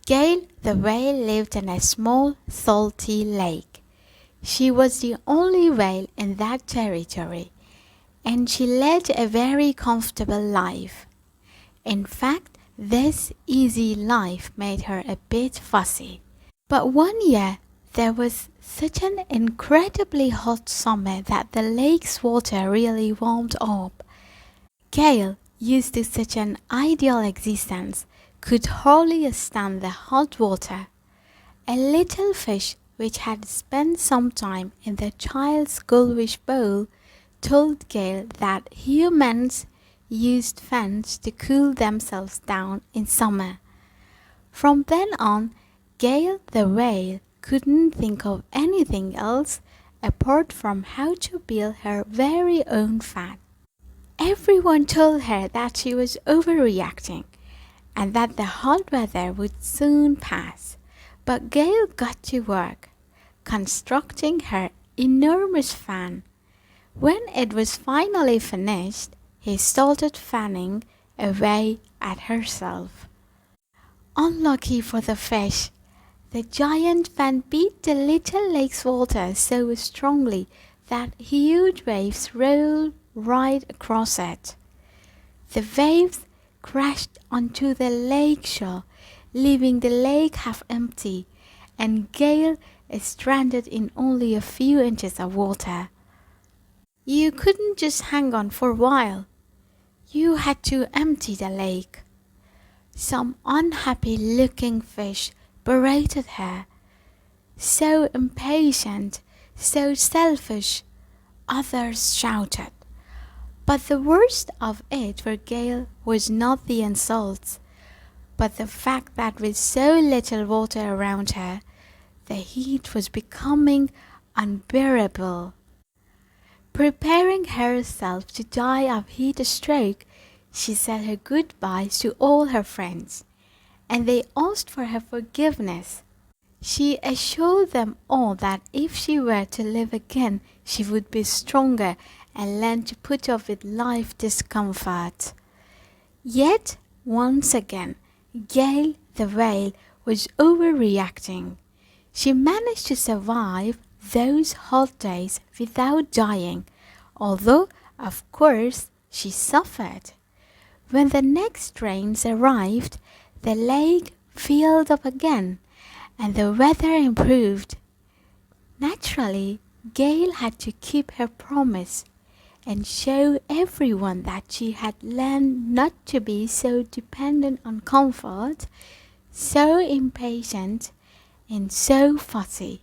Gail the whale lived in a small salty lake. She was the only whale in that territory, and she led a very comfortable life. In fact, this easy life made her a bit fussy. But one year there was such an incredibly hot summer that the lake's water really warmed up. Gail, used to such an ideal existence, could hardly stand the hot water. A little fish which had spent some time in the child's goldfish bowl told Gail that humans used fans to cool themselves down in summer. From then on, Gail the whale couldn't think of anything else apart from how to build her very own fan. Everyone told her that she was overreacting and that the hot weather would soon pass. But Gail got to work, constructing her enormous fan. When it was finally finished, he started fanning away at herself. Unlucky for the fish, the giant fan beat the little lake's water so strongly that huge waves rolled right across it. The waves crashed onto the lake shore, leaving the lake half empty, and Gail is stranded in only a few inches of water. You couldn't just hang on for a while. You had to empty the lake. Some unhappy-looking fish berated her. So impatient, so selfish, others shouted. But the worst of it for Gail was not the insults, but the fact that with so little water around her, the heat was becoming unbearable. Preparing herself to die of heat stroke, she said her goodbyes to all her friends, and they asked for her forgiveness. She assured them all that if she were to live again, she would be stronger and learn to put up with life discomfort. Yet, once again, Gail the whale was overreacting. She managed to survive those hot days without dying, although, of course, she suffered. When the next rains arrived, the lake filled up again, and the weather improved. Naturally, Gail had to keep her promise and show everyone that she had learned not to be so dependent on comfort, so impatient, and so fussy.